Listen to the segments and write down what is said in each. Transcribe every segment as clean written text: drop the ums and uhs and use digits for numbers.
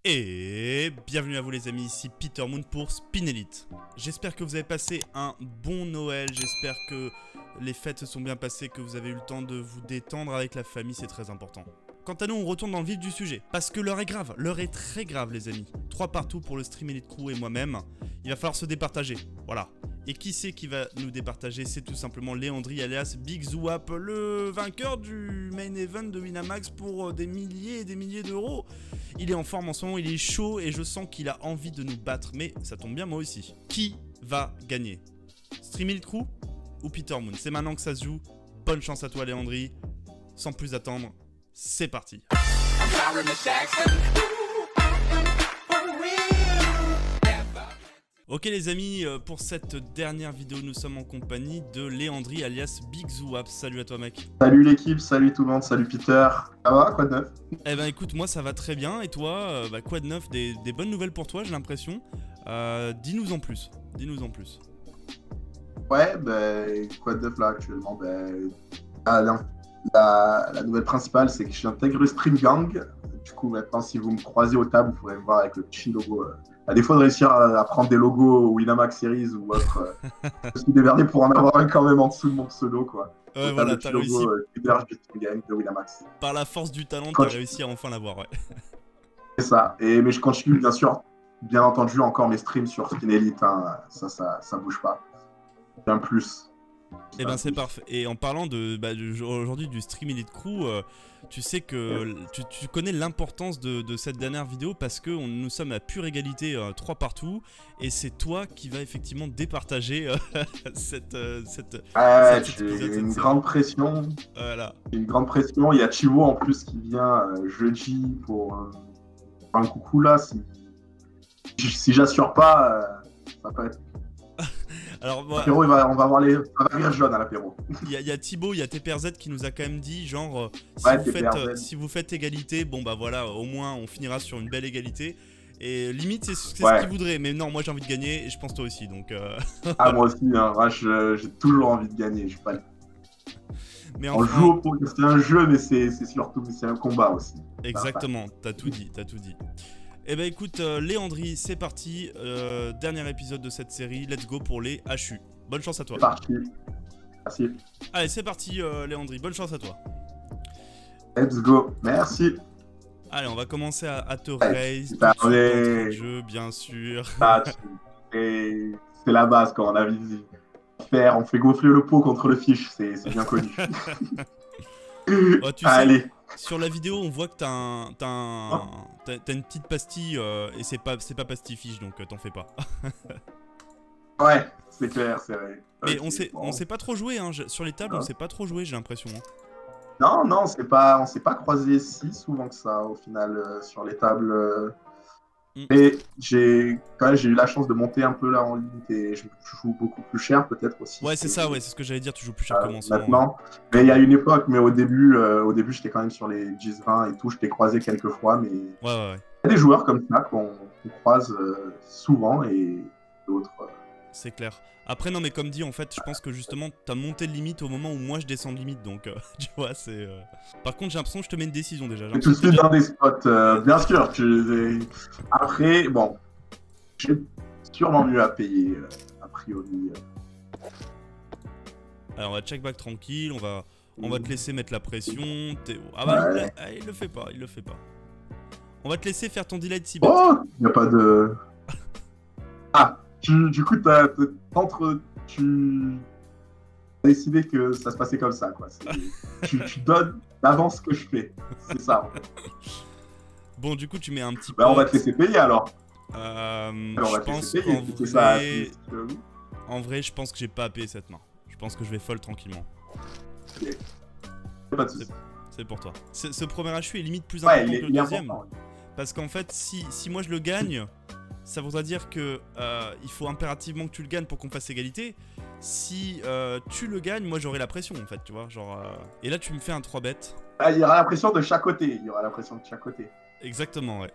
Et bienvenue à vous les amis, ici Peter Moon pour Spin Elite. J'espère que vous avez passé un bon Noël, j'espère que les fêtes se sont bien passées, que vous avez eu le temps de vous détendre avec la famille, c'est très important. Quant à nous, on retourne dans le vif du sujet, parce que l'heure est grave, l'heure est très grave les amis. 3 partout pour le Stream Elite Crew et moi-même, il va falloir se départager, voilà. Et qui c'est qui va nous départager? C'est tout simplement Léandri alias Big Zouap, le vainqueur du main event de Winamax pour des milliers et des milliers d'euros. Il est en forme en ce moment, il est chaud et je sens qu'il a envie de nous battre, mais ça tombe bien moi aussi. Qui va gagner? Stream Elite Crew ou Peter Moon? C'est maintenant que ça se joue, bonne chance à toi Léandri. Sans plus attendre, c'est parti. Ok les amis, pour cette dernière vidéo, nous sommes en compagnie de Léandri alias Big Zouap. Salut à toi mec. Salut l'équipe, salut tout le monde, salut Peter. Ça va, quoi de neuf? Eh ben écoute, moi ça va très bien, et toi, quoi de neuf? Des bonnes nouvelles pour toi j'ai l'impression. Dis-nous en plus, dis-nous en plus. Ouais, ben quoi de neuf là actuellement? La nouvelle principale c'est que j'ai intégré Stream Gang. Du coup maintenant si vous me croisez au table, vous pourrez me voir avec le petit logo. À défaut de réussir à prendre des logos Winamax Series ou autre, je suis démerdé pour en avoir un quand même en dessous de mon pseudo quoi. Ouais voilà, t'as réussi. De Winamax. Par la force du talent, t'as réussi à enfin l'avoir, ouais. C'est ça, mais je continue bien sûr, bien entendu encore mes streams sur Spin Elite, hein. Ça bouge pas. Bien plus. Et ben c'est parfait. Et en parlant aujourd'hui du Stream Elite Crew, tu sais que tu connais l'importance de cette dernière vidéo parce que nous sommes à pure égalité 3 partout et c'est toi qui va effectivement départager cette j'ai une grande pression. Voilà. J'ai une grande pression. Il y a Chivo en plus qui vient jeudi pour un coucou là. Si j'assure pas, ça va pas être. Alors, l'apéro, on va avoir les. Ça va venir jaune à l'apéro. Il y a Thibaut, il y a TPRZ qui nous a quand même dit genre si vous faites égalité, bon bah voilà, au moins on finira sur une belle égalité. Et limite c'est ce qu'il voudrait, mais non, moi j'ai envie de gagner et je pense toi aussi donc. Ah moi aussi, hein. Moi j'ai toujours envie de gagner. Je pas. Mais on joue pour que c'est un jeu, mais c'est surtout c'est un combat aussi. Exactement, t'as tout dit, t'as tout dit. Eh ben écoute, Léandri, c'est parti, dernier épisode de cette série, let's go pour les HU. Bonne chance à toi. C'est parti. Merci. Allez, c'est parti Léandri, bonne chance à toi. Let's go, merci. Allez, on va commencer à te raise, tout de jeu, bien sûr. C'est la base quand on a envie de faire, on fait gonfler le pot contre le fiche, c'est bien connu. Oh, tu Allez. sais, sur la vidéo, on voit que t'as une petite pastille et c'est pas pastifiche, donc t'en fais pas. Ouais, c'est clair, c'est vrai. Mais on sait pas trop jouer, hein. Sur les tables, on sait pas trop jouer, j'ai l'impression. Hein. Non, on s'est pas croisé si souvent que ça au final sur les tables. Et j'ai eu la chance de monter un peu là en ligne et je joue beaucoup plus cher peut-être aussi. Ouais, c'est ça, ouais, c'est ce que j'allais dire, tu joues plus cher que moi en ce moment. Maintenant, mais il y a une époque, mais au début j'étais quand même sur les GIS-20 et tout, je t'ai croisé quelques fois, mais ouais. Il y a des joueurs comme ça qu'on croise souvent et d'autres. C'est clair. Après, non, mais comme dit, en fait, je pense que justement, t'as monté de limite au moment où moi je descends de limite, donc tu vois, c'est. Par contre, j'ai l'impression que je te mets une décision déjà. Tout de suite dans des spots, bien sûr. Après, bon, j'ai sûrement mieux à payer, a priori. Alors, on va check back tranquille, on va te laisser mettre la pression. Ah bah, ouais. Il le fait pas, il le fait pas. On va te laisser faire ton delay de 6 bêtes. Oh, y a pas de. Ah! Du coup, tu as décidé que ça se passait comme ça, quoi. tu donnes d'avance ce que je fais. C'est ça, en fait. Bon, du coup, tu mets un petit peu. On va te laisser payer, alors. Je pense qu'en vrai, je pense que j'ai pas à payer cette main. Je pense que je vais fold tranquillement. Ok. Pas de soucis. C'est pour toi. Ce premier HU est limite plus important que le deuxième. Important, ouais. Parce qu'en fait, si moi je le gagne... Ça voudrait dire que il faut impérativement que tu le gagnes pour qu'on fasse égalité. Si tu le gagnes, moi j'aurai la pression en fait, tu vois, genre... Et là tu me fais un 3 bet. Ah, il y aura la pression de chaque côté, Exactement, ouais.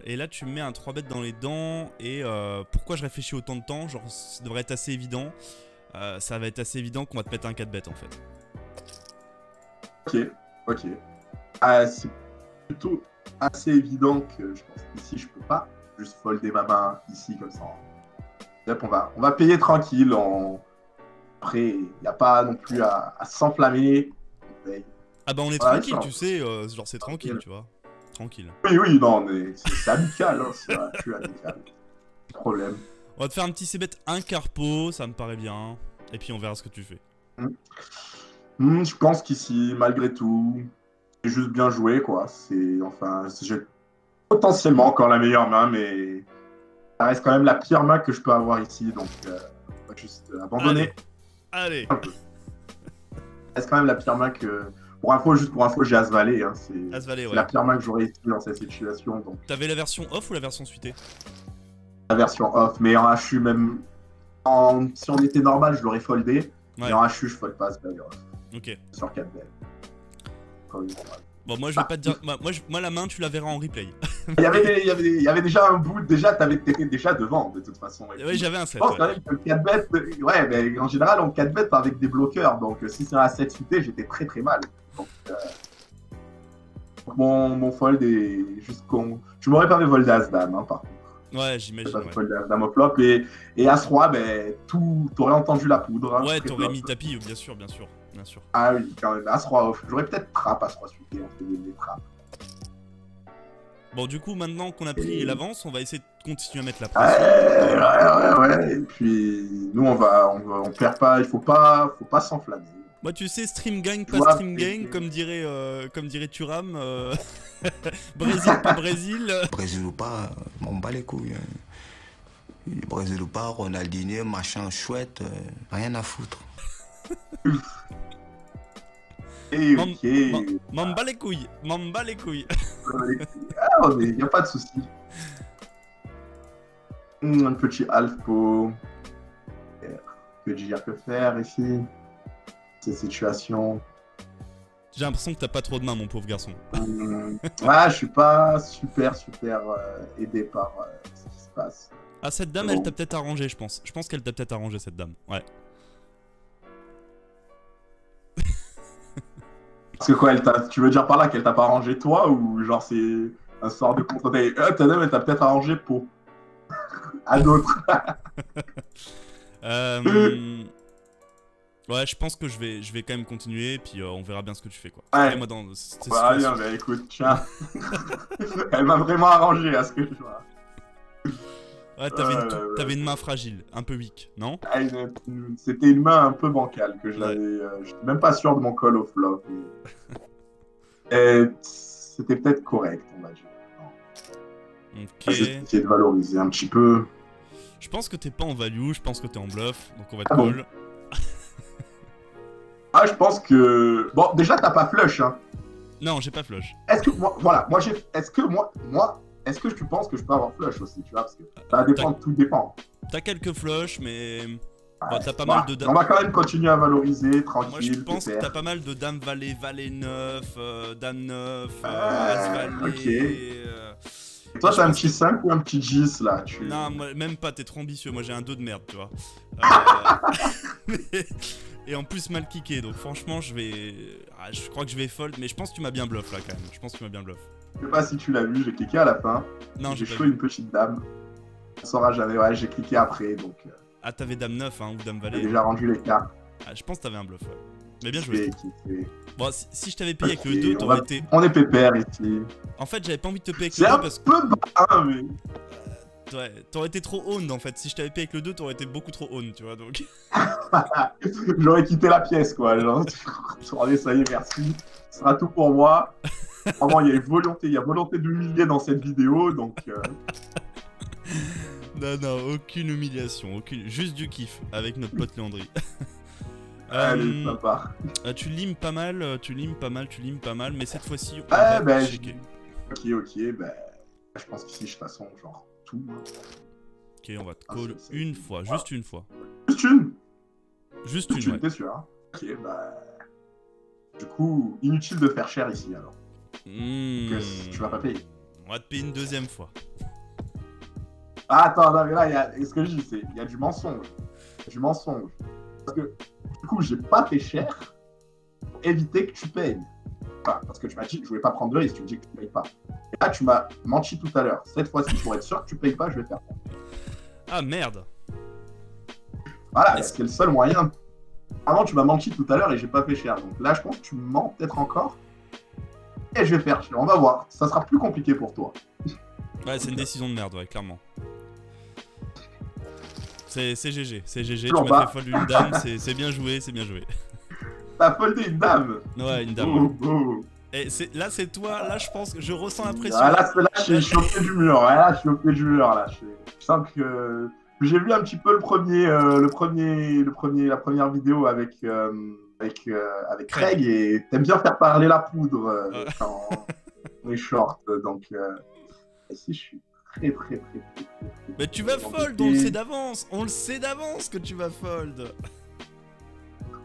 Et là tu me mets un 3 bet dans les dents. Et pourquoi je réfléchis autant de temps? Genre ça devrait être assez évident. Ça va être assez évident qu'on va te mettre un 4 bet en fait. Ok. C'est plutôt... assez évident que je pense qu'ici, je peux pas juste folder ma main ici comme ça. Yep, on va payer tranquille. Après, il n'y a pas non plus à s'enflammer. On paye. Ah bah on est Voilà, tranquille, ça, tu sais, genre c'est tranquille, tu vois. Tranquille. oui, oui, non, mais c'est amical, hein, je suis amical. Pas de problème. On va te faire un petit cbet un carpo, ça me paraît bien. Et puis on verra ce que tu fais. Je pense qu'ici, malgré tout, j'ai juste bien joué, quoi. J'ai potentiellement encore la meilleure main, mais ça reste quand même la pire main que je peux avoir ici, donc on va juste abandonner. Allez. Un peu. Ça reste quand même la pire main que... juste pour info, j'ai As-Valet, hein. As-Valet, C'est ouais. la pire main que j'aurais ici dans cette situation, donc... T'avais la version off ou la version suitée? La version off, mais en HU même... Si on était normal, je l'aurais foldé, Ouais. mais en HU, je fold pas As-Valet off. Ok. Sur 4 belles. Quand il est normal. Bon, moi je vais pas te dire. Moi la main, tu la verras en replay. Il y avait déjà un bout, t'étais déjà devant de toute façon. Et Ouais, puis, j'avais un je 7. pense Ouais. quand même que le 4 bet, ouais, mais en général, on 4 bet avec des bloqueurs, donc si c'est un 7 suité, j'étais très très mal. Donc, mon fold est juste con. Je m'aurais pas fait fold As-Dame, hein, par contre. Ouais, j'imagine. Pas Ouais, fold As-Dame au flop, et As-Roi, ben, t'aurais entendu la poudre. Hein, ouais très t'aurais flop. mis tapis, bien sûr, bien sûr. Bien sûr. Ah oui, quand même, As-Roi off. J'aurais peut-être trap As-Roi suité, on fait des trappes. Bon, du coup, maintenant qu'on a pris l'avance, on va essayer de continuer à mettre la Ouais, pression. ouais. Et puis, nous, on perd pas, il faut pas s'enflammer. Moi, tu sais, stream gang, pas Vois, stream gang, comme dirait Thuram. Brésil, pas Brésil. Brésil ou pas, m'en bats les couilles. Brésil ou pas, Ronaldinho, machin chouette, rien à foutre. M'en bats les couilles, m'en bats les couilles. Ah, y a pas de souci. Un petit Alpha. Que dire, que faire ici? Cette situation. J'ai l'impression que t'as pas trop de main, mon pauvre garçon. Je suis pas super aidé par ce qui se passe. Ah, cette dame, elle t'a peut-être arrangé, je pense. Je pense qu'elle t'a peut-être arrangé, cette dame. Ouais. Parce que quoi, tu veux dire par là qu'elle t'a pas arrangé toi, ou genre c'est un sort de contre ta dame, elle t'a peut-être arrangé pour à d'autres. Ouais, je pense que je vais quand même continuer, puis on verra bien ce que tu fais, quoi. Ouais. Moi, dans cette Bah, situation- bien, bah écoute, tiens. Elle m'a vraiment arrangé à ce que je vois. Ouais, t'avais une main fragile, un peu weak, non? Ah, c'était une main un peu bancale que j'avais. J'étais même pas sûr de mon call au flop. Et c'était peut-être correct, on va dire. Ok. J'ai essayé de valoriser un petit peu. Je pense que t'es pas en value, je pense que t'es en bluff, donc on va te Ah bon. call. Ah, je pense que. Bon, déjà, t'as pas flush, hein. Non, j'ai pas flush. Est-ce que moi, voilà, moi j'ai. Est-ce que tu penses que je peux avoir flush aussi, tu vois, parce que ça dépend, tout dépend. T'as quelques flushs, mais bon, t'as pas Voilà. mal de dames. On va quand même continuer à valoriser, Moi, je tranquille. pense que pépère. t'as pas mal de dames valet, valet 9, dame 9, as valet. Ok. Toi, t'as un petit 5 ou un petit 10 là Non, moi, même pas, t'es trop ambitieux. Moi, j'ai un 2 de merde, tu vois. Et en plus, mal kické. Donc, franchement, je crois que je vais fold. Mais je pense que tu m'as bien bluff là, quand même. Je pense que tu m'as bien bluff. Je sais pas si tu l'as vu, j'ai cliqué à la fin. Non, J'ai j'ai pas joué vu. une petite dame. On saura jamais, ouais, j'ai cliqué après, donc Ah, t'avais dame 9 hein, ou dame j'ai valet. déjà rendu les cartes. Ah, je pense que t'avais un bluff, ouais. Mais bien joué. Kiffé. Bon, si je t'avais payé avec le Ok, 2, t'aurais été. On est pépère ici. En fait, j'avais pas envie de te payer avec C'est le 2 un parce que. peu bas, mais. Ouais, t'aurais été trop owned en fait. Si je t'avais payé avec le 2, t'aurais été beaucoup trop owned, tu vois. Donc. J'aurais quitté la pièce, quoi. Genre, allez, ça y est, merci. Ce sera tout pour moi. Vraiment, il y a volonté d'humilier dans cette vidéo, donc. Non, aucune humiliation, aucune. Juste du kiff avec notre pote Léandri. Allez, sympa. Tu limes pas mal, mais cette fois-ci, on Ah, va ben, checker. Ok, ben. Je pense qu'ici, de toute façon, genre, tout. Ok, on va te call une fois, juste une fois. Juste une. Juste une, ouais. T'es sûr, hein. Ok, bah. Du coup, inutile de faire cher ici, alors. Que tu vas pas payer. On va te payer une deuxième fois. Ah, attends, non, mais là, ce que je dis, c'est il y a du mensonge. Du mensonge. Parce que, du coup, j'ai pas fait cher pour éviter que tu payes. pas. Parce que tu m'as dit que je voulais pas prendre de risque, tu me dis que tu payes pas. Et là, tu m'as menti tout à l'heure. Cette fois-ci, pour être sûr que tu payes pas, je vais faire. Ah merde. Voilà, c'est le seul moyen. Avant, tu m'as menti tout à l'heure et j'ai pas fait cher. Donc là, je pense que tu me mens peut-être encore. Et je vais faire cher. On va voir. Ça sera plus compliqué pour toi. Ouais, c'est une décision de merde, ouais, clairement. C'est GG, c'est GG. Tu Toujours m'as pas. fait fold une dame, c'est bien joué, c'est bien joué. T'as foldé une dame. Ouais, une dame. Oh, oh. Et là, c'est toi, là, je pense que je ressens la pression. Ah, là, je suis au pied du mur. Ouais, là, je suis au pied du mur. Là. Je sens que j'ai vu un petit peu la première vidéo avec Craig et t'aimes bien faire parler la poudre quand on est short. Donc, ici, je suis très. Mais tu vas fold, on le sait d'avance. On le sait d'avance que tu vas fold.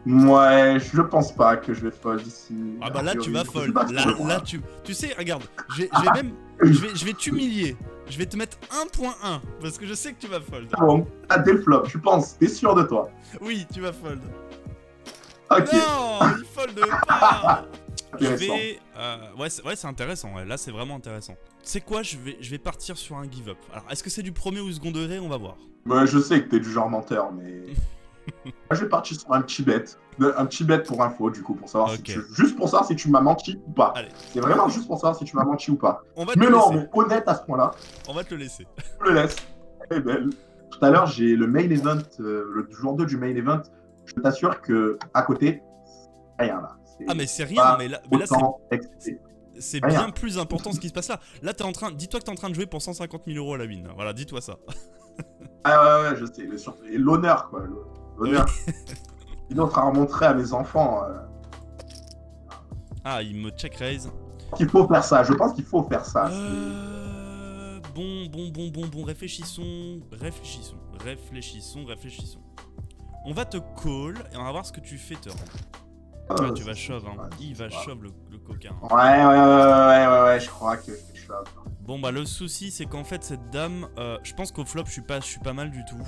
Ouais, je pense pas que je vais fold ici. Ah bah là tu vas fold, là tu sais, regarde, je vais t'humilier, je vais te mettre 1.1 parce que je sais que tu vas fold. Bon, dès le flop, tu penses, t'es sûr de toi? Oui, tu vas fold. Ok. Non, il fold pas. Intéressant. Ouais, c'est intéressant, ouais. Là c'est vraiment intéressant. Tu sais quoi, je vais partir sur un give up. Alors, est-ce que c'est du premier ou du second degré? On va voir. Ouais, je sais que t'es du genre menteur, mais... Moi, je vais partir sur un petit bet. Un petit bet pour info, du coup, pour savoir juste pour savoir si tu m'as menti ou pas. C'est vraiment juste pour savoir si tu m'as menti ou pas. Mais non, mais honnête à ce point-là. On va te le laisser. Je le laisse. Elle est belle. Tout à l'heure, j'ai le main event, le jour 2 du main event. Je t'assure que à côté, rien là. Ah mais c'est rien, mais là c'est bien plus important ce qui se passe là. Là, dis-toi que t'es en train de jouer pour 150 000 € à la win. Voilà, dis-toi ça. Ah ouais, je sais. Et l'honneur, quoi. L'honneur. Une autre à remontrer à mes enfants. Ah, il me check raise. Il faut faire ça. Je pense qu'il faut faire ça. Bon. Réfléchissons. On va te call et on va voir ce que tu fais, turn. Ah, tu vas shove, hein. Il va shove le coquin. Ouais, je crois que je vais shove. Bon bah le souci c'est qu'en fait cette dame, je pense qu'au flop je suis pas mal du tout.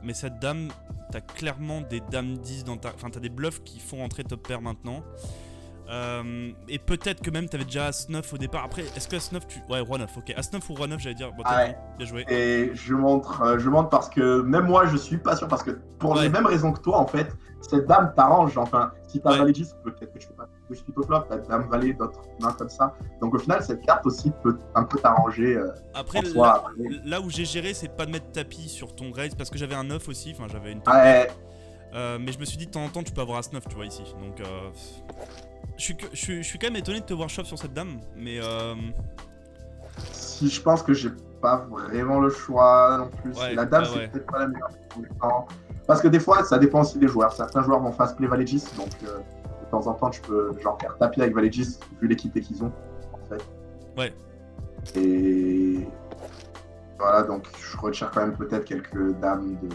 Mais cette dame, t'as clairement des dames 10 dans ta... Enfin t'as des bluffs qui font entrer top pair maintenant. Et peut-être que même t'avais déjà As-9 au départ. Après est-ce que As-9 tu... Ouais Roi 9, ok. As-9 ou Roi 9 j'allais dire. Bon, ouais. Bien joué. Et je montre parce que même moi je suis pas sûr. Parce que pour les mêmes raisons que toi en fait, cette dame t'arrange. Enfin si t'as valet 10, peut-être que tu peux pas toucher au flop. T'as dame valet, d'autres mains comme ça. Donc au final cette carte aussi peut un peu t'arranger. Après, là où j'ai géré c'est de pas de mettre tapis sur ton raise parce que j'avais un 9 aussi. Enfin j'avais une top. Mais je me suis dit de temps en temps tu peux avoir As-9 tu vois ici. Donc je suis quand même étonné de te voir shove sur cette dame, mais si je pense que j'ai pas vraiment le choix non plus. Ouais, la dame c'est peut-être pas la meilleure pour le temps. Parce que des fois ça dépend aussi des joueurs. Certains joueurs vont fast play valet 10, donc de temps en temps tu peux genre faire tapis avec valet 10 vu l'équité qu'ils ont en fait. Ouais. Et voilà, donc je retire quand même peut-être quelques dames de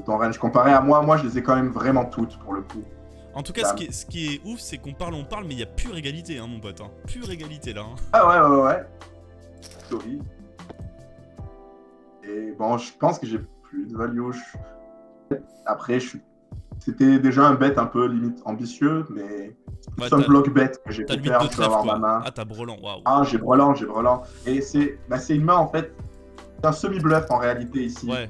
ton range. Comparé à moi je les ai quand même vraiment toutes pour le coup. En tout cas, ce qui est ouf, c'est qu'on parle, mais il y a pure égalité, hein, mon pote. Hein. Pure égalité, là. Hein. Ah ouais. Sorry. Et bon, je pense que j'ai plus de value. Après, c'était déjà un bet un peu limite ambitieux, mais c'est un block bet que j'ai pu faire. Je vais avoir ma main. Ah, t'as brelan, waouh. Ah, j'ai brelan. Et c'est une main, en fait, c'est un semi-bluff en réalité ici. Ouais.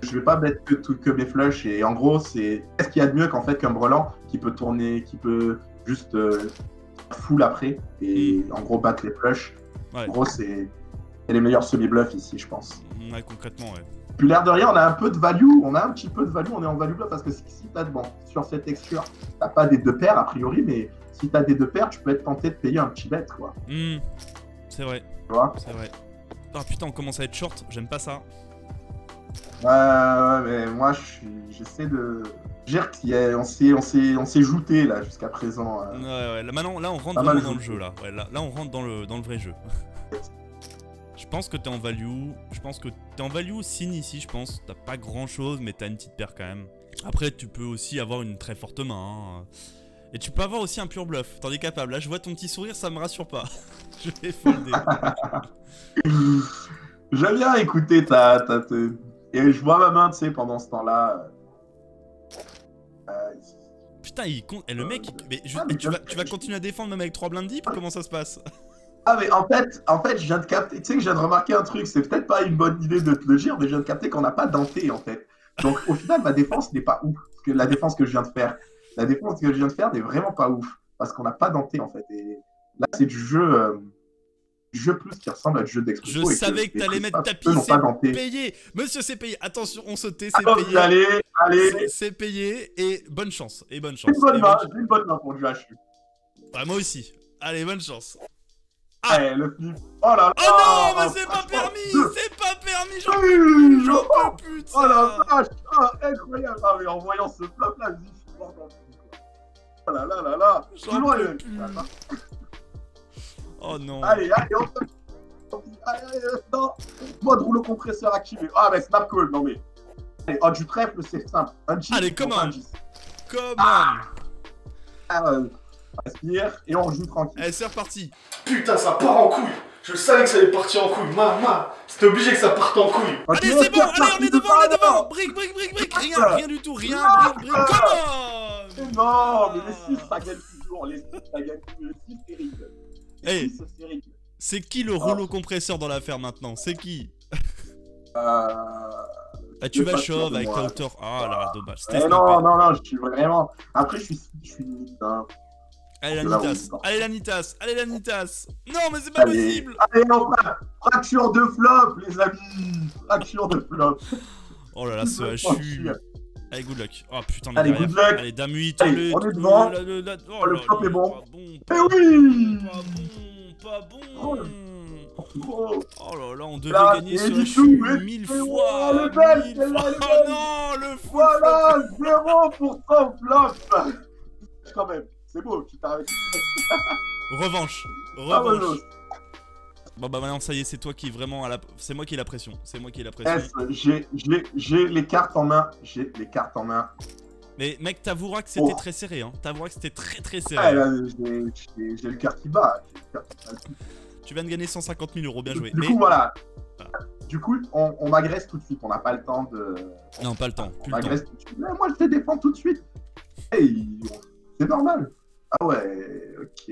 Je vais pas mettre que mes flushs et en gros c'est qu'est-ce qu'il y a de mieux qu'en fait qu'un brelan qui peut tourner, qui peut juste full après et en gros battre les flushs. Ouais. En gros c'est les meilleurs semi-bluffs ici je pense. Ouais concrètement ouais. Puis l'air de rien on a un peu de value, on a un petit peu de value, on est en value bluff parce que si t'as sur cette texture t'as pas des deux paires a priori mais si t'as des deux paires tu peux être tenté de payer un petit bet quoi. C'est vrai. Tu vois. C'est vrai. Oh putain on commence à être short, j'aime pas ça. Ouais, mais moi j'essaie de dire qu'on s'est jouté là jusqu'à présent. Ouais, là on rentre vraiment dans le jeu là. Ouais, là on rentre dans le vrai jeu. Je pense que t'es en value. Je pense que t'es en value signe ici, je pense. T'as pas grand chose, mais t'as une petite paire quand même. Après, tu peux aussi avoir une très forte main. Hein. Et tu peux avoir aussi un pur bluff. T'en es capable. Là, je vois ton petit sourire, ça me rassure pas. Je vais folder. J'aime bien écouter et je vois ma main, tu sais, pendant ce temps-là. putain, il compte. Et le mec, mais, mais tu vas continuer à défendre même avec 3 blindes deep ou comment ça se passe? Ah mais en fait, je viens de capter, tu sais que je viens de remarquer un truc, c'est peut-être pas une bonne idée de te le dire, mais je viens de capter qu'on n'a pas denté en fait. Donc au final, ma défense n'est pas ouf, parce que la défense que je viens de faire, n'est vraiment pas ouf, parce qu'on n'a pas denté en fait. Et là, c'est du jeu plus qui ressemble à du jeu d'expression. Je savais que t'allais mettre tapis, c'est payé. Monsieur, c'est payé. Attention, on se tait, c'est payé. Allez. C'est payé et bonne chance. Et bonne J'ai chance. une bonne main pour du HU. Ouais, moi aussi. Allez, bonne chance. Ah, le flip. Oh là là. Oh non, mais c'est pas permis. C'est pas permis. J'en peux plus de ça. Oh la vache. Ah, incroyable. Ah, mais en voyant ce flop là, je me dis, je suis mort dans le coup. Oh là là là là. J'en peux plus. Oh non. Allez, non. Mode rouleau compresseur activé. Ah, mais snap call, non mais. Allez, oh, du trèfle, c'est simple. Allez, comment? Respire et on joue tranquille. Allez, c'est reparti. Putain, ça part en couille. Je savais que ça allait partir en couille. C'était obligé que ça parte en couille. Allez, c'est bon. Allez, on est devant. Brique. Rien du tout. Rien. Brique. Comment? Non, mais les 6, ça gagne toujours. Les 6, ça gagne toujours. Les 6, c'est terrible. Hey, c'est qui le rouleau compresseur dans l'affaire maintenant? C'est qui? Ah, tu vas chauve avec ta hauteur. Ah là, dommage. Non, je suis vraiment. Après, je suis limite. Allez la Nitas. Non, mais c'est pas possible. Allez, non, fracture de flop, les amis. Fracture de flop. Oh là là, ce HU. Allez, good luck. Oh putain, allez, good luck. Allez, dame 8. Allez, on est devant. Le flop est bon. Eh oui. Pas bon. Oh là là, on devait gagner ce HU 1000 fois. Oh non, le fou. Voilà, 0% flop. Quand même, c'est beau, tu t'arrêtes. Revanche. Bon bah maintenant ça y est, c'est toi qui est vraiment à la... C'est moi qui ai la pression. J'ai les cartes en main. Mais mec, t'avoueras que c'était très serré, hein. T'avoueras que c'était très serré. Ah, là, j'ai le cœur qui bat. Tu viens de gagner 150 000 €, bien joué. Du coup, voilà. Du coup, on m'agresse tout de suite. On n'a pas le temps de... Non, pas le temps. On m'agresse tout de suite. Mais moi, je te défends tout de suite. Hey, c'est normal. Ah ouais, ok.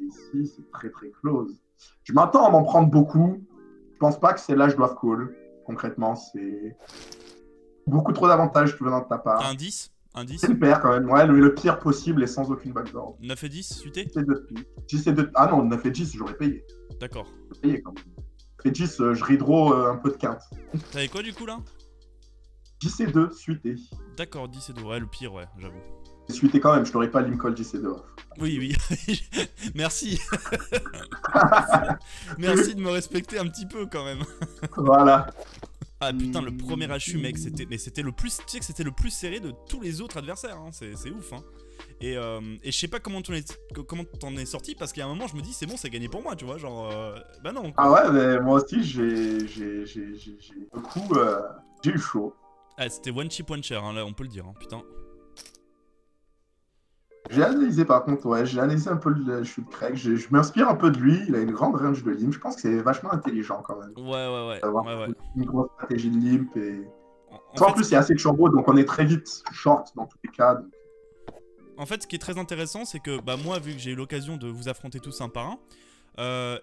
Ici, c'est très close. Je m'attends à m'en prendre beaucoup. Je pense pas que c'est là que je dois call. Concrètement, c'est beaucoup trop d'avantages venant de ta part. Un 10 C'est le pire quand même. Ouais, le pire possible et sans aucune backdoor. 9 et 10, suité? Ah non, 9 et 10, j'aurais payé. D'accord. J'aurais payé quand même. 9 et 10, je redraw un peu de quinte. T'avais quoi du coup là? 10 et 2, suité. D'accord, 10 et 2. Ouais, le pire, ouais, j'avoue. Suité quand même, je t'aurais pas limcall 10 et 2. Oui. Merci. Merci de me respecter un petit peu quand même. Voilà. Ah putain, le premier HU mec, c'était le plus, tu sais que c'était le plus serré de tous les autres adversaires, hein. C'est ouf, hein. Et je sais pas comment t'en es sorti, parce qu'il y a un moment je me dis c'est bon, c'est gagné pour moi, tu vois, genre bah non. Ah ouais, mais moi aussi j'ai eu chaud. Ah, c'était one chip one share, hein, là on peut le dire, hein, putain. J'ai analysé par contre, ouais, j'ai analysé un peu le shoot Craig, je m'inspire un peu de lui, il a une grande range de limp, je pense que c'est vachement intelligent quand même. Ouais. Une grosse stratégie de limp et... En plus, il y a assez de chambeaux, donc on est très vite short dans tous les cas. Donc... En fait, ce qui est très intéressant, c'est que bah, moi, vu que j'ai eu l'occasion de vous affronter tous un par un,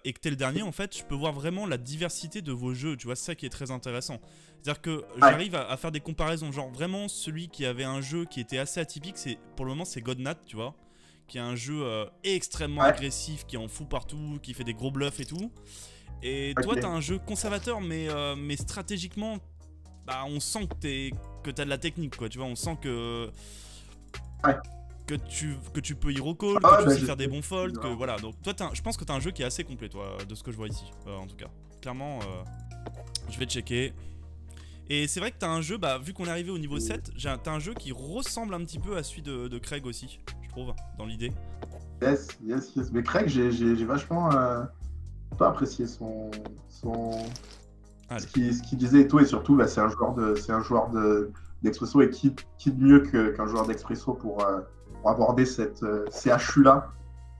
et que t'es le dernier, en fait, je peux voir vraiment la diversité de vos jeux, tu vois, c'est ça qui est très intéressant. C'est-à-dire que j'arrive à faire des comparaisons, genre vraiment celui qui avait un jeu qui était assez atypique, pour le moment c'est Godnat, tu vois, qui est un jeu extrêmement agressif, qui en fout partout, qui fait des gros bluffs et tout. Et toi t'as un jeu conservateur, mais stratégiquement, bah, on sent que t'as de la technique, quoi, tu vois, on sent que... Que tu peux y recall, que tu sais faire des bons folds, que voilà. Donc toi, je pense que t'as un jeu qui est assez complet, toi, de ce que je vois ici, en tout cas. Clairement, je vais checker. Et c'est vrai que t'as un jeu, bah vu qu'on est arrivé au niveau 7, t'as un jeu qui ressemble un petit peu à celui de Craig aussi, je trouve, dans l'idée. Yes. Mais Craig, j'ai vachement pas apprécié ce qu'il disait et tout, et surtout, bah, c'est un joueur d'Expresso et qui de mieux qu'un joueur d'Expresso pour aborder ces HU là.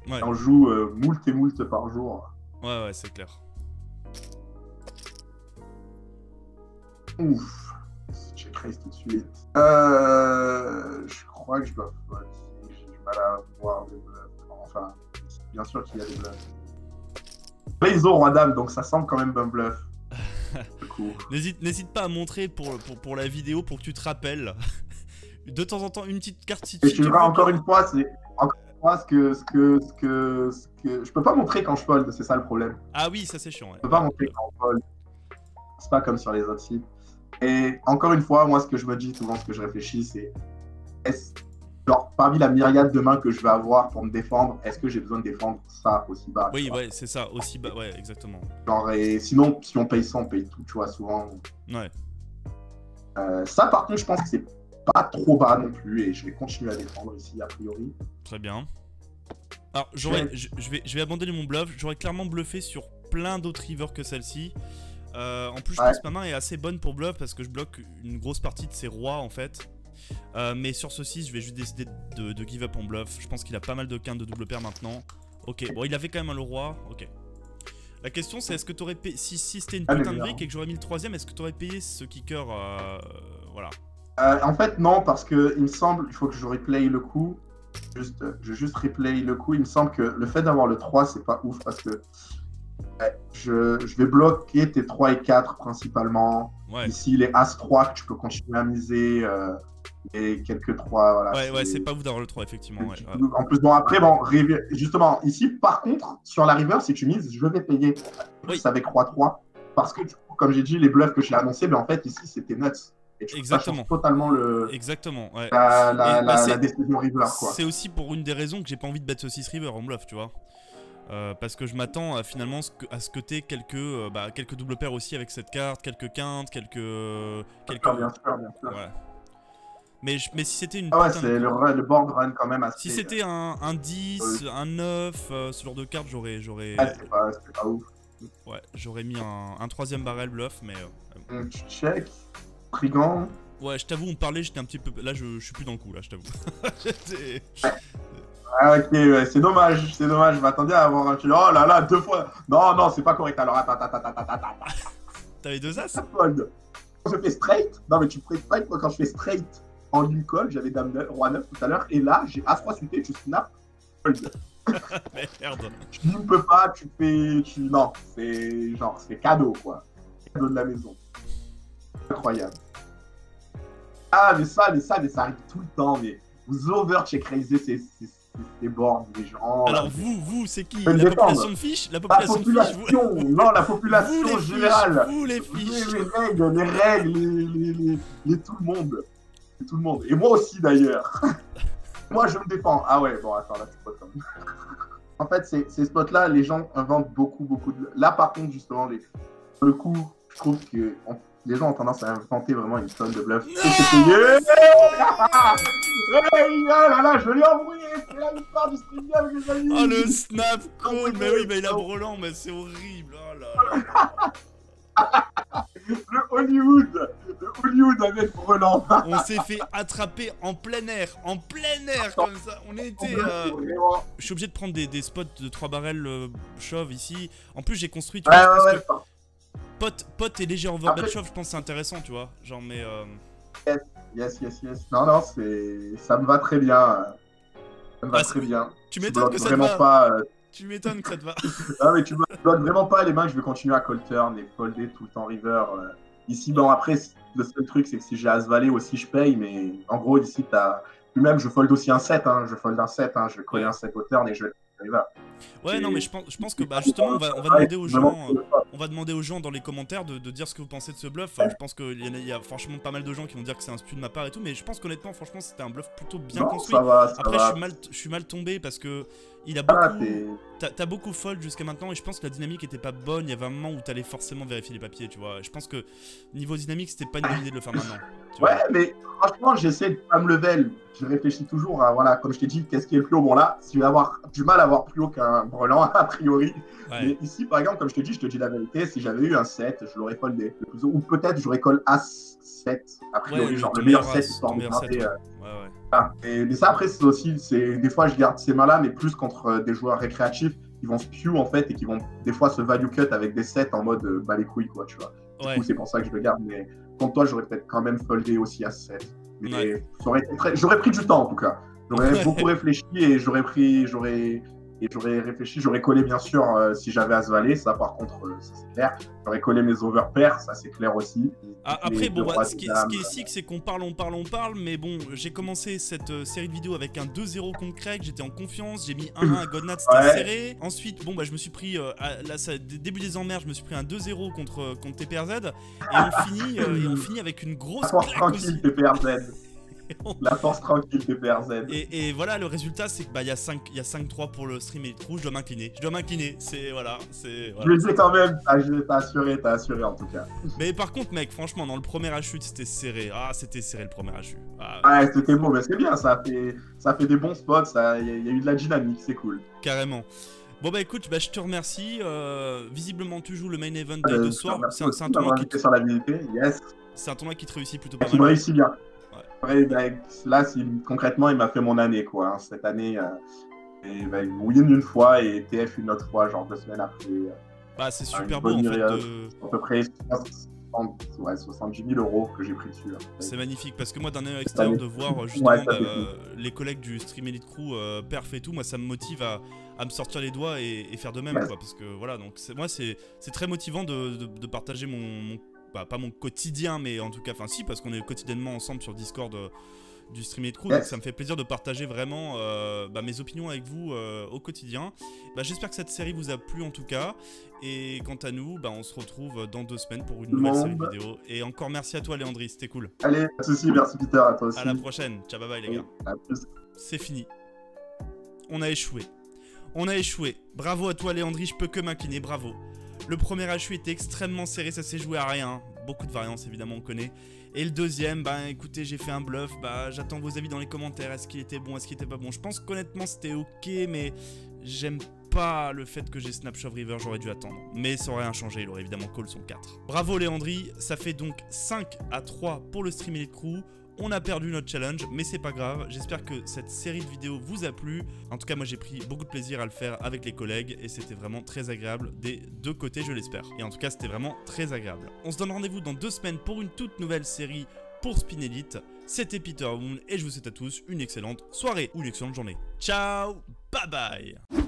Ouais. On joue moult et moult par jour. Ouais, c'est clair. Ouf, check raise tout de suite. Je crois que je dois bien sûr qu'il y a des bluffs. Là, ils ont roi dame, donc ça semble quand même un bluff. Du coup. N'hésite pas à montrer pour la vidéo pour que tu te rappelles. De temps en temps, une petite carte si Et tu veux. encore une fois, c'est ce que je peux pas montrer quand je fold, c'est ça le problème. Ah oui, ça c'est chiant. Ouais. Je peux pas montrer quand je fold. C'est pas comme sur les autres sites. Et encore une fois, moi, ce que je me dis souvent, ce que je réfléchis, c'est genre, parmi la myriade de mains que je vais avoir pour me défendre, est-ce que j'ai besoin de défendre ça aussi bas? Oui, ouais, c'est ça, aussi bas, ouais, exactement. Genre, et sinon, si on paye ça, on paye tout, tu vois, souvent. Ouais. Ça, par contre, je pense que c'est pas trop bas non plus, et je vais continuer à défendre ici, a priori. Très bien. Alors, je vais abandonner mon bluff. J'aurais clairement bluffé sur plein d'autres rivers que celle-ci. En plus, je pense que ma main est assez bonne pour bluff parce que je bloque une grosse partie de ses rois en fait. Mais sur ce 6, je vais juste décider de give up en bluff. Je pense qu'il a pas mal de quintes de double paire maintenant. Ok, bon, il avait quand même le roi. Ok. La question, c'est est-ce que tu aurais payé. Si c'était une putain de brique et que j'aurais mis le troisième, est-ce que tu aurais payé ce kicker voilà. En fait, non, parce que il me semble, il faut que je replay le coup. Je vais juste replay le coup. Il me semble que le fait d'avoir le 3, c'est pas ouf parce que je vais bloquer tes 3 et 4 principalement. Ouais. Ici, les As-3 que tu peux continuer à miser et quelques 3. Voilà, ouais, c'est pas ouf d'avoir le 3, effectivement. Ouais. En plus, bon, après, bon, justement, ici, par contre, sur la river, si tu mises, je vais payer plus avec roi 3 parce que, du coup, comme j'ai dit, les bluffs que j'ai annoncés, mais en fait, ici, c'était nuts. Et tu exactement. changes totalement exactement, ouais. la décision river, quoi. C'est aussi pour une des raisons que j'ai pas envie de bet ce 6 river en bluff, tu vois. Parce que je m'attends finalement à ce que t'aies quelques double paires aussi avec cette carte, quelques quintes, quelques... Bien sûr. Ouais. Mais si c'était une... Ah ouais, c'est le board run quand même assez... Si c'était un 10, un 9, ce genre de carte, j'aurais... Ah, c'est pas ouf. Ouais, j'aurais mis un troisième barrel bluff, mais... Tu check, Trigant. Ouais, je t'avoue, on parlait, j'étais un petit peu... Là, je suis plus dans le coup, là, je t'avoue. Ah, ok, ouais, c'est dommage, je m'attendais à avoir un... Oh là là, 2 fois. Non, c'est pas correct, alors attends. T'avais 2 as? Fold. Quand je fais straight, non mais tu fais straight, moi quand je fais straight en ligne call, j'avais dame 9, roi 9 tout à l'heure, et là, j'ai As-3 suité, tu snap, fold. Merde. Tu ne peux pas, tu fais... Non, c'est genre, c'est cadeau, quoi. Cadeau de la maison. Incroyable. Ah, mais ça arrive tout le temps, mais vous overcheckrisez ces boards, les gens. Alors vous, c'est qui? La population de fiches? La population de fiches, vous... Non, la population générale. Vous les fiches. Les règles, tout le monde. Et moi aussi d'ailleurs. Moi je me défends. Ah ouais, bon attends, là c'est pas comme... En fait, ces spots-là, les gens inventent beaucoup de... Là par contre, justement, le coup, je trouve que... Les gens ont tendance à inventer vraiment une tonne de bluffs. Et c'est payé. Oh là là, je l'ai envoyé. C'est la histoire du stream game que j'ai mis. Oh le snap call. Mais oui, mais il a brelan, mais c'est horrible. Oh là là. Le Hollywood avec brelan. On s'est fait attraper en plein air comme ça. On était... Je suis obligé de prendre des spots de 3 barrels chauve ici. En plus, j'ai construit... Tu vois, Pot et léger overbet shove, je pense que c'est intéressant, tu vois. Genre, mais. Yes. Non, ça me va très bien. Ça me va très bien. Tu m'étonnes que ça te va. Tu m'étonnes que ça te va. Non, mais tu me bloques vraiment pas les mains que je vais continuer à call turn et folder tout le temps river. Ici, bon, après, le seul truc, c'est que si j'ai As-Valet aussi, je paye. Mais en gros, ici, t'as. Lui-même, je fold aussi un 7. Hein. Je fold un 7. Hein. Je vais coller un 7 au turn et je vais river. Ouais, non, mais je pense que justement, on va demander aux gens. On va demander aux gens dans les commentaires de dire ce que vous pensez de ce bluff. Je pense qu'il y a franchement pas mal de gens qui vont dire que c'est un spew de ma part et tout, mais je pense qu'honnêtement, franchement, c'était un bluff plutôt bien construit. Après, je suis mal tombé parce que il a beaucoup. T'as beaucoup fold jusqu'à maintenant et je pense que la dynamique était pas bonne. Il y avait un moment où t'allais forcément vérifier les papiers, tu vois. Je pense que niveau dynamique, c'était pas une bonne idée de le faire maintenant. Ouais, mais franchement, j'essaie de pas me level. Je réfléchis toujours à, voilà, comme je t'ai dit, qu'est-ce qui est le plus haut. Bon, là, je vais avoir du mal à avoir plus haut qu'un brelan, a priori. Ouais. Mais ici, par exemple, comme je te dis la vérité, si j'avais eu un 7, je l'aurais foldé. Ou peut-être j'aurais call As 7, a priori, genre le meilleur 7, histoire de garder. Mais ça, après, c'est aussi, des fois, je garde ces mains-là, mais plus contre des joueurs récréatifs qui vont spew, en fait, et qui vont des fois se value cut avec des 7 en mode bas les couilles, quoi, tu vois. Du coup, c'est pour ça que je le garde, mais contre toi, j'aurais peut-être quand même foldé aussi à 7. Mais j'aurais pris du temps, en tout cas. J'aurais beaucoup réfléchi et j'aurais Et j'aurais réfléchi, j'aurais collé bien sûr si j'avais Asvalet, ça par contre, ça c'est clair. J'aurais collé mes overpairs, ça c'est clair aussi. Ah, après, bon, bah, ce qui est sick, c'est qu'on parle, mais bon, j'ai commencé cette série de vidéos avec un 2-0 contre Craig, j'étais en confiance, j'ai mis 1-1 à Godnat, c'était serré. Ensuite, bon, bah, je me suis pris, là, début des emmerdes, je me suis pris un 2-0 contre TPRZ, et on finit avec une grosse claque aussi. TPRZ. La force tranquille des PRZ. Et voilà, le résultat, c'est que bah, y a 5-3 pour le stream Elite Crew. Je dois m'incliner. C'est voilà. Je le sais quand même. T'as assuré en tout cas. Mais par contre, mec, franchement, dans le premier HU, c'était serré. Ah, c'était serré le premier HU. Ouais, c'était beau, mais c'est bien. Ça fait des bons spots. Il y a eu de la dynamique, c'est cool. Carrément. Bon bah écoute, je te remercie. Visiblement, tu joues le main event de ce soir. C'est un tournoi qui sur la visibilité. Yes. C'est un tournoi qui te réussit plutôt pas mal. Qui me réussit bien. Ouais, bah, là, concrètement, il m'a fait mon année, quoi. Hein. Cette année, win une fois et TF une autre fois, genre 2 semaines après. Bah, c'est super beau, en fait. À peu près 70 000 euros que j'ai pris dessus. C'est magnifique, parce que moi, d'un œil extérieur, de voir justement les collègues du Stream Elite Crew perf et tout, moi, ça me motive à me sortir les doigts et faire de même, quoi. Parce que voilà, donc moi, c'est très motivant de partager pas mon quotidien, mais en tout cas, enfin si, parce qu'on est quotidiennement ensemble sur Discord du Stream Elite Crew, donc ça me fait plaisir de partager vraiment mes opinions avec vous au quotidien. J'espère que cette série vous a plu en tout cas, et quant à nous, on se retrouve dans 2 semaines pour une nouvelle série de vidéos. Et encore merci à toi Léandri, c'était cool. Allez, pas de soucis, merci Peter, à toi aussi. À la prochaine, ciao bye bye les gars. À plus. C'est fini. On a échoué. Bravo à toi Léandri, je peux que m'incliner, bravo. Le premier HU était extrêmement serré, ça s'est joué à rien. Beaucoup de variances évidemment, on connaît. Et le deuxième, écoutez, j'ai fait un bluff. J'attends vos avis dans les commentaires. Est-ce qu'il était bon, est-ce qu'il était pas bon? Je pense qu'honnêtement c'était ok, mais j'aime pas le fait que j'ai snap Shove River, j'aurais dû attendre. Mais ça aurait rien changé, il aurait évidemment call son 4. Bravo Léandri, ça fait donc 5-3 pour le Stream Elite Crew. On a perdu notre challenge, mais c'est pas grave. J'espère que cette série de vidéos vous a plu. En tout cas, moi j'ai pris beaucoup de plaisir à le faire avec les collègues et c'était vraiment très agréable des deux côtés, je l'espère. Et en tout cas, c'était vraiment très agréable. On se donne rendez-vous dans 2 semaines pour une toute nouvelle série pour Spin Elite. C'était Peter Moon et je vous souhaite à tous une excellente soirée ou une excellente journée. Ciao, bye bye.